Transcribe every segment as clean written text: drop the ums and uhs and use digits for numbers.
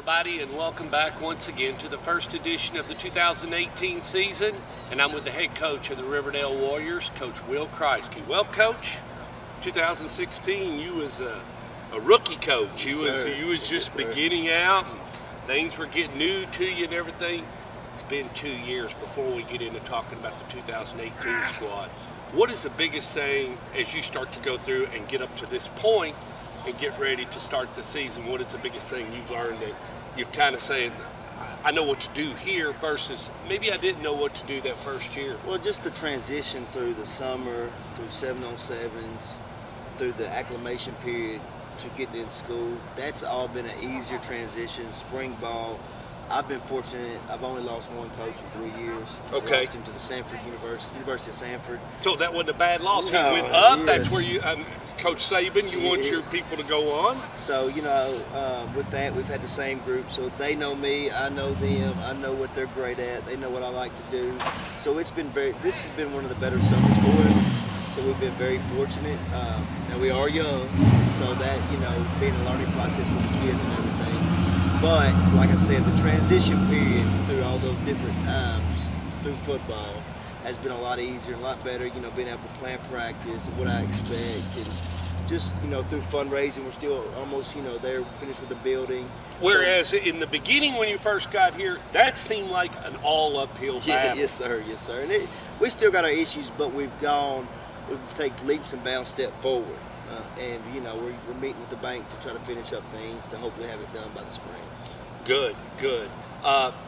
everybody, and welcome back once again to the first edition of the 2018 season. And I'm with the head coach of the Riverdale Warriors, Coach Will Kriesky. Well, Coach, 2016, you was a rookie coach. You was just beginning out, and things were getting new to you and everything. It's been 2 years before we get into talking about the 2018 squad. What is the biggest thing as you start to go through and get up to this point and get ready to start the season? What is the biggest thing you've learned that you've kind of saying, I know what to do here versus maybe I didn't know what to do that first year? Well, just the transition through the summer, through 7-on-7s, through the acclimation period to getting in school, that's all been an easier transition. Spring ball, I've been fortunate. I've only lost one coach in 3 years. Okay. I lost him to the University of Sanford. So that wasn't a bad loss. No, he went up. yes. That's where you, Coach Saban, you want your people to go on. So, with that, we've had the same group. So they know me, I know them, I know what they're great at, they know what I like to do. So this has been one of the better summers for us. So we've been very fortunate. Now we are young, so that, being a learning process with the kids and everything. But, like I said, the transition period through all those different times through football has been a lot easier and a lot better, being able to plan practice and what I expect. And just, through fundraising, we're still almost, there, finished with the building. Whereas in the beginning when you first got here, that seemed like an all uphill battle. Yes, sir. And we still got our issues, but we've taken leaps and bounds step forward. And, we're meeting with the bank to try to finish up things to hopefully have it done by the spring. Good.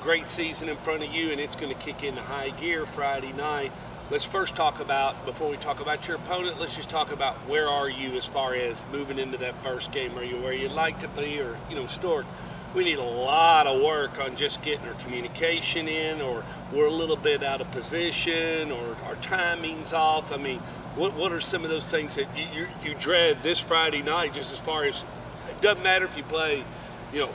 Great season in front of you, and it's going to kick into high gear Friday night. Let's first talk about, before we talk about your opponent, let's just talk about where are you as far as moving into that first game. Are you where you'd like to be, or, Stuart, we need a lot of work on just getting our communication in, or we're a little bit out of position, or our timing's off. I mean, what are some of those things that you dread this Friday night, just as far as, it doesn't matter if you play,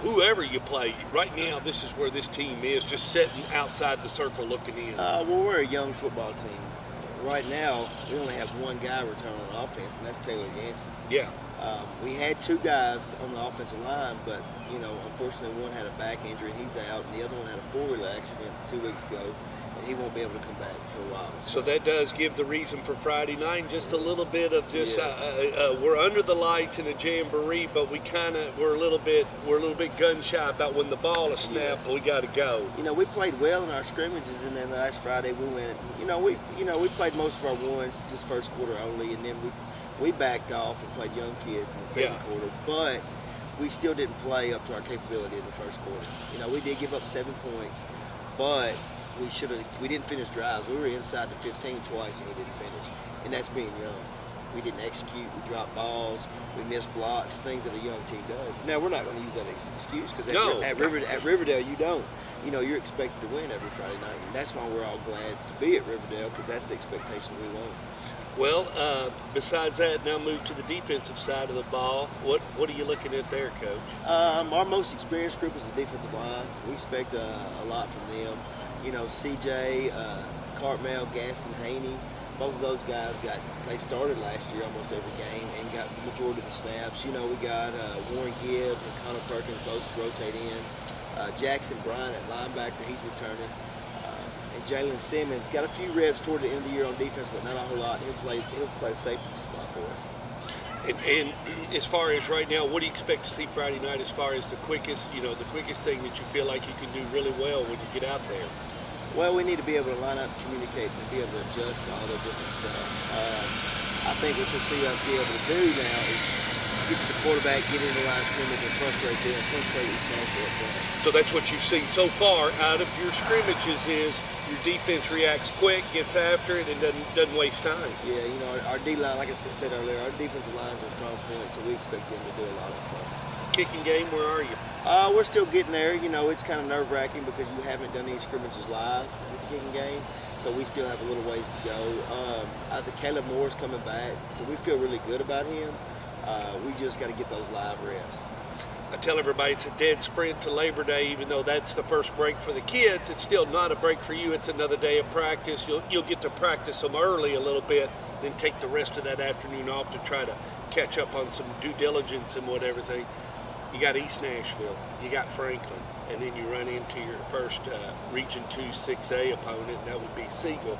whoever you play, right now this is where this team is, just sitting outside the circle looking in. Well, we're a young football team. Right now, we only have one guy return on offense, and that's Taylor Yancey. Yeah. We had two guys on the offensive line, but, unfortunately one had a back injury, and he's out, and the other one had a four-wheeler accident 2 weeks ago, and he won't be able to come back for a while. So that does give the reason for Friday night, just a little bit of just, yes. We're under the lights in a jamboree, but we're a little bit gun shy about when the ball is snapped. Yes. We got to go. We played well in our scrimmages, and then last Friday we went. We played most of our ones just first quarter only, and then we backed off and played young kids in the second quarter, but we still didn't play up to our capability in the first quarter. We did give up 7 points, but we didn't finish drives. We were inside the 15 twice and we didn't finish, and that's being young. We didn't execute, we dropped balls, we missed blocks, things that a young team does. Now, we're not going to use that excuse, because at Riverdale you don't. You're expected to win every Friday night, and that's why we're all glad to be at Riverdale, because that's the expectation we want. Well, besides that, now move to the defensive side of the ball. What are you looking at there, Coach? Our most experienced group is the defensive line. We expect a lot from them. CJ, Cartmel, Gaston, Haney, both of those guys they started last year almost every game and got the majority of the snaps. We got Warren Gibbs and Connor Perkins both rotate in. Jackson Bryant at linebacker, he's returning. And Jalen Simmons got a few reps toward the end of the year on defense, but not a whole lot. He'll play safety spot for us. And as far as right now, what do you expect to see Friday night as far as the quickest thing that you feel like you can do really well when you get out there? Well, we need to be able to line up, communicate, and be able to adjust to all the different stuff. I think what you'll see us be able to do now is get to the quarterback, get into the line of scrimmage, and frustrate each national up front. So that's what you've seen so far out of your scrimmages is your defense reacts quick, gets after it, and doesn't waste time. Yeah, our D-line, like I said earlier, our defensive lines are strong points, so we expect them to do a lot of fun. Kicking game, where are you? We're still getting there. It's kind of nerve-wracking because you haven't done any scrimmages live with the kicking game, so we still have a little ways to go. I think Caleb Moore's coming back, so we feel really good about him. We just got to get those live reps. I tell everybody it's a dead sprint to Labor Day, even though that's the first break for the kids. It's still not a break for you. It's another day of practice. You'll get to practice them early a little bit, then take the rest of that afternoon off to try to catch up on some due diligence and everything. You got East Nashville, you got Franklin, and then you run into your first Region 2 6A opponent, and that would be Siegel.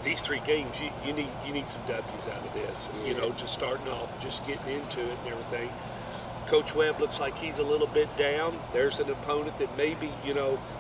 These 3 games, you need some W's out of this. Yeah. Just starting off, just getting into it and everything. Coach Webb looks like he's a little bit down. There's an opponent that maybe,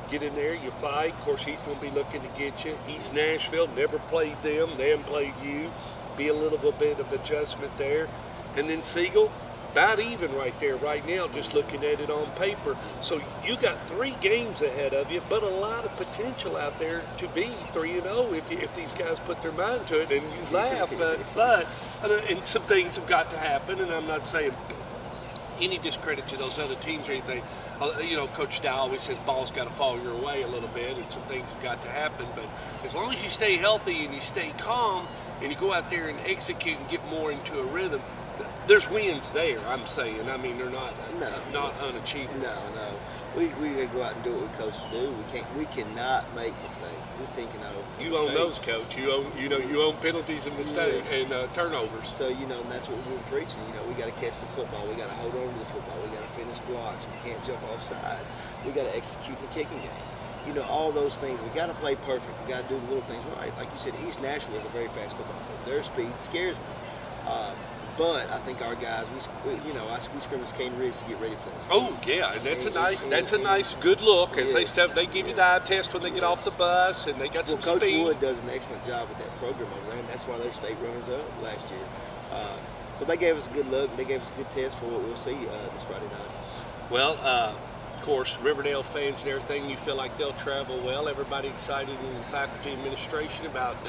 get in there, you fight. Of course, he's going to be looking to get you. East Nashville, never played them. They haven't played you. Be a little bit of adjustment there. And then Siegel, about even right there right now, just looking at it on paper. So you got 3 games ahead of you, but a lot of potential out there to be 3-0 if these guys put their mind to it. And you laugh, but and some things have got to happen, and I'm not saying any discredit to those other teams or anything. Coach Dow always says ball's got to fall your way a little bit, and some things have got to happen. But as long as you stay healthy and you stay calm and you go out there and execute and get more into a rhythm, there's wins there, I'm saying. I mean, they're not unachievable. No. We gotta go out and do what we coach to do. We cannot make mistakes. This team cannot overcome You own those, mistakes. Coach. You own penalties and mistakes and turnovers. So and that's what we're preaching. We got to catch the football. We got to hold on to the football. We got to finish blocks. We can't jump off sides. We got to execute the kicking game. All those things. We got to play perfect. We got to do the little things right. Like you said, East Nashville is a very fast football team. Their speed scares me. But I think our guys, we scrimmage Cane Ridge to get ready for this. Oh yeah, and that's a nice good look as they give you the eye test when they get off the bus, and they got some Coach speed. Wood does an excellent job with that program over there, and that's why they're state runners up last year. So they gave us a good look. They gave us a good test for what we'll see this Friday night. Well, of course, Riverdale fans and everything, you feel like they'll travel well. Everybody excited in the faculty administration about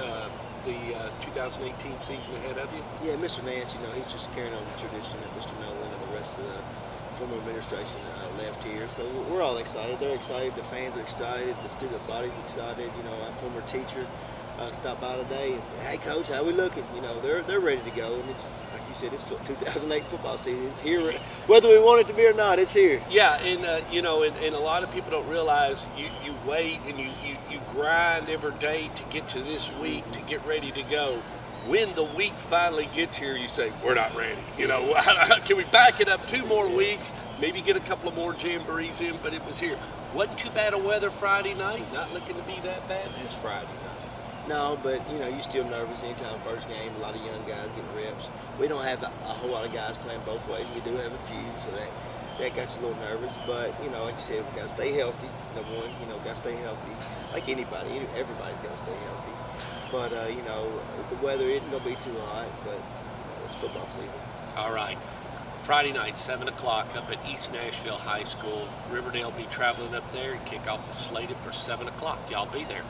the 2018 season ahead of you? Yeah, Mr. Nance, he's just carrying on the tradition that Mr. Nolan and the rest of the former administration left here. So we're all excited. They're excited. The fans are excited. The student body's excited. Our former teacher stopped by today and said, "Hey, Coach, how we looking?" They're ready to go. And it's like you said, it's 2008 football season. It's here, whether we want it to be or not. It's here. Yeah, and and a lot of people don't realize you wait and you grind every day to get to this week to get ready to go. When the week finally gets here, you say, we're not ready. Can we back it up 2 more weeks, maybe get a couple of more jamborees in, but it was here. Wasn't too bad of weather Friday night, not looking to be that bad this Friday night. No, but, you're still nervous anytime first game, a lot of young guys getting reps. We don't have a whole lot of guys playing both ways. We do have a few, so that got you a little nervous. But, like you said, we got to stay healthy, number one. Got to stay healthy. Like anybody, everybody's got to stay healthy. But, the weather isn't going to be too hot, but it's football season. All right. Friday night, 7 o'clock up at East Nashville High School. Riverdale will be traveling up there, and kickoff is slated for 7 o'clock. Y'all be there.